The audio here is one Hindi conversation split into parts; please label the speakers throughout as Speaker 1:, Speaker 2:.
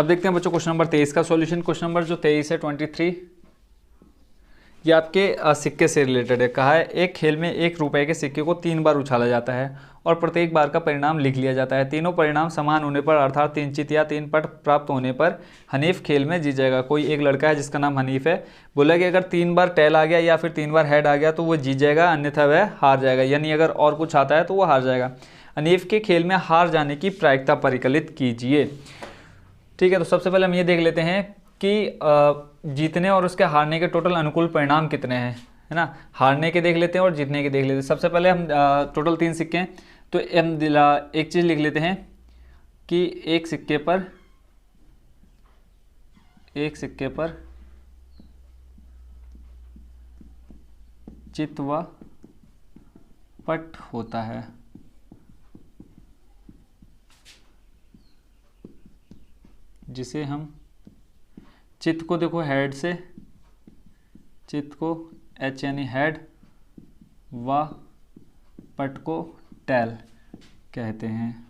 Speaker 1: अब देखते हैं बच्चों क्वेश्चन नंबर 23 का सॉल्यूशन। क्वेश्चन नंबर जो 23 है 23, ये आपके सिक्के से रिलेटेड है। कहा है एक खेल में 1 रुपए के सिक्के को 3 बार उछाला जाता है और प्रत्येक बार का परिणाम लिख लिया जाता है। तीनों परिणाम समान होने पर अर्थात 3 चित या 3 पट प्राप्त होने पर हनीफ खेल में जीत जाएगा। कोई एक लड़का है जिसका नाम हनीफ है, बोला कि अगर 3 बार टेल आ गया या फिर 3 बार हेड आ गया तो वो जीत जाएगा, अन्यथा वह हार जाएगा। यानी अगर और कुछ आता है तो वो हार जाएगा। हनीफ के खेल में हार जाने की प्रायिकता परिकलित कीजिए। ठीक है, तो सबसे पहले हम ये देख लेते हैं कि जीतने और उसके हारने के टोटल अनुकूल परिणाम कितने हैं, है ना। हारने के देख लेते हैं और जीतने के देख लेते हैं। सबसे पहले हम टोटल 3 सिक्के हैं तो एक चीज़ लिख लेते हैं कि एक सिक्के पर चित व पट होता है। जिसे हम चित को देखो हेड से, चित को एच यानी हेड, व पट को टेल कहते हैं।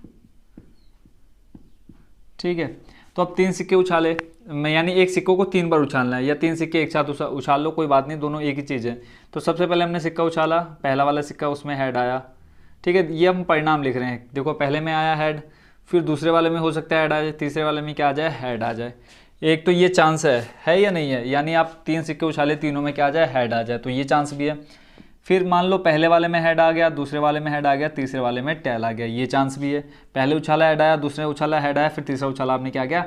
Speaker 1: ठीक है, तो अब 3 सिक्के उछाले, यानी एक सिक्कों को 3 बार उछालना है या 3 सिक्के एक साथ उछाल लो, कोई बात नहीं, दोनों एक ही चीज़ है। तो सबसे पहले हमने सिक्का उछाला, पहला वाला सिक्का उसमें हेड आया। ठीक है, ये हम परिणाम लिख रहे हैं। देखो पहले में आया हेड, फिर दूसरे वाले में हो सकता है हेड आ जाए, तीसरे वाले में क्या आ जाए, हेड आ जाए। एक तो ये चांस है या नहीं है, यानी आप 3 सिक्के उछाले, तीनों में क्या आ जाए, हेड आ जाए, तो ये चांस भी है। फिर मान लो पहले वाले में हेड आ गया, दूसरे वाले में हेड आ गया, तीसरे वाले में टेल आ गया, ये चांस भी है। पहले उछाला हेड आया, दूसरे उछाला हेड आया, फिर तीसरा उछाला आपने क्या गया,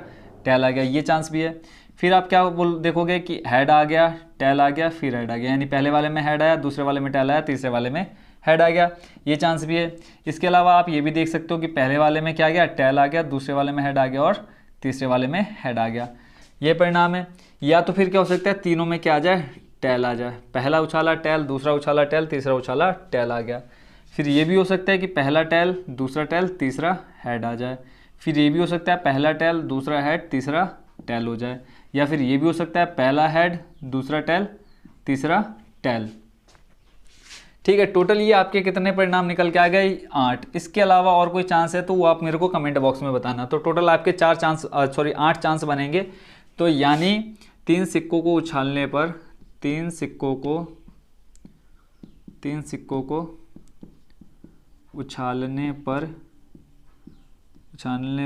Speaker 1: टेल आ गया, ये चांस भी है। फिर आप क्या देखोगे कि हेड आ गया, टेल आ गया, फिर हेड आ गया, यानी पहले वाले में हेड आया, दूसरे वाले में टेल आया, तीसरे वाले में हेड आ गया, ये चांस भी है। इसके अलावा आप ये भी देख सकते हो कि पहले वाले में क्या गया, टेल आ गया, दूसरे वाले में हेड आ गया और तीसरे वाले में हेड आ गया, ये परिणाम है। या तो फिर क्या हो सकता है, तीनों में क्या आ जाए, टेल आ जाए। पहला उछाला टेल, दूसरा उछाला टेल, तीसरा उछाला टेल आ गया। फिर ये भी हो सकता है कि पहला टेल, दूसरा टेल, तीसरा हेड आ जाए। फिर ये भी हो सकता है पहला टेल, दूसरा हेड, तीसरा टेल हो जाए। या फिर ये भी हो सकता है पहला हेड, दूसरा टेल, तीसरा टेल। ठीक है, टोटल ये आपके कितने परिणाम निकल के आ गए, 8। इसके अलावा और कोई चांस है तो वो आप मेरे को कमेंट बॉक्स में बताना। तो टोटल आपके 8 चांस बनेंगे। तो यानी 3 सिक्कों को उछालने पर, 3 सिक्कों को उछालने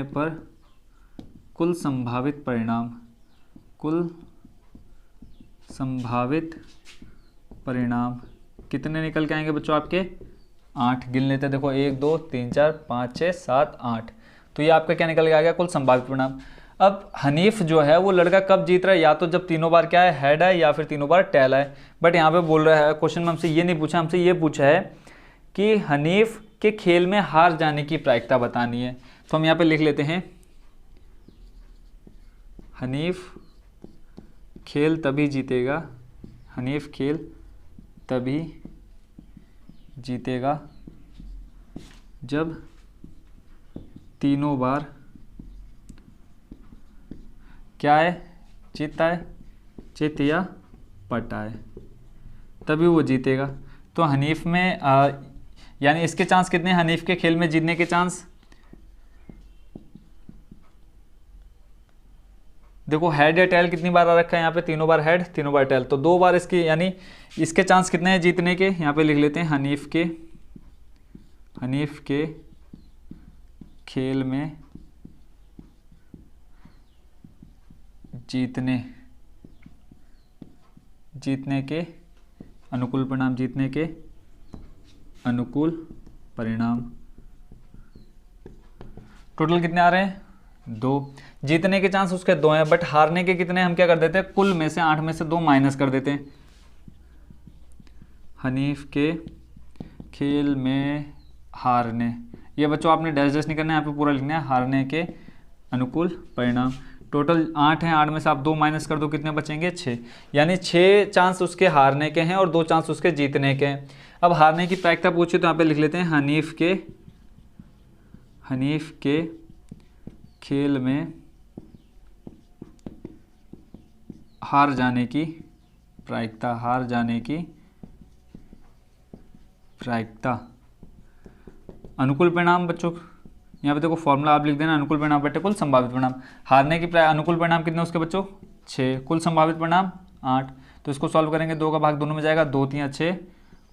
Speaker 1: पर कुल संभावित परिणाम कितने निकल के आएंगे बच्चों, आपके 8। गिन लेते हैं, देखो 1 2 3 4 5 6 7 8। तो ये आपका क्या निकल के आ गया, कुल संभावित परिणाम। अब हनीफ जो है वो लड़का कब जीत रहा है, या तो जब तीनों बार क्या है, हेड है, या फिर तीनों बार टेल है। बट यहाँ पे बोल रहा है क्वेश्चन में हमसे ये नहीं पूछा, हमसे ये पूछा है कि हनीफ के खेल में हार जाने की प्रायिकता बतानी है। तो हम यहाँ पे लिख लेते हैं, हनीफ खेल तभी जीतेगा, हनीफ खेल तभी जीतेगा जब तीनों बार क्या है, चित आए, चित या पट आए, तभी वो जीतेगा। तो हनीफ में यानी इसके चांस कितने हैं, हनीफ के खेल में जीतने के चांस, देखो हेड या टेल कितनी बार आ रखा है यहाँ पे, तीनों बार हेड, तीनों बार टेल, तो 2 बार इसकी, यानी इसके चांस कितने हैं जीतने के, यहाँ पे लिख लेते हैं, हनीफ के खेल में जीतने के अनुकूल परिणाम, जीतने के अनुकूल परिणाम टोटल कितने आ रहे हैं, 2। जीतने के चांस उसके 2 हैं, बट हारने के कितने, हम क्या कर देते हैं, कुल में से 8 में से 2 माइनस कर देते हैं। हनीफ के खेल में हारने, ये बच्चों आपने डैश डैश नहीं करना है, यहाँ पे पूरा लिखना है, हारने के अनुकूल परिणाम। टोटल 8 हैं, 8 में से आप 2 माइनस कर दो, कितने बचेंगे, 6। यानी 6 चांस उसके हारने के हैं और 2 चांस उसके जीतने के हैं। अब हारने की प्रायिकता पूछे तो यहाँ पे लिख लेते हैं, हनीफ के खेल में हार जाने की प्रायिकता, अनुकूल परिणाम बच्चों यहाँ पे देखो फॉर्मूला आप लिख देना, अनुकूल परिणाम बटे कुल संभावित परिणाम। हारने की अनुकूल परिणाम कितने उसके बच्चों 6, कुल संभावित परिणाम 8। तो इसको सॉल्व करेंगे, 2 का भाग दोनों में जाएगा, 2 3 6,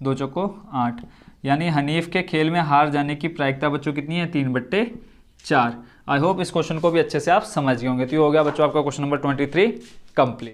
Speaker 1: 2 चौको 8। यानी हनीफ के खेल में हार जाने की प्रायिकता बच्चों कितनी है 3/4। आई होप इस क्वेश्चन को भी अच्छे से आप समझ गए होंगे। तो ये हो गया बच्चों आपका क्वेश्चन नंबर 23 कंप्लीट।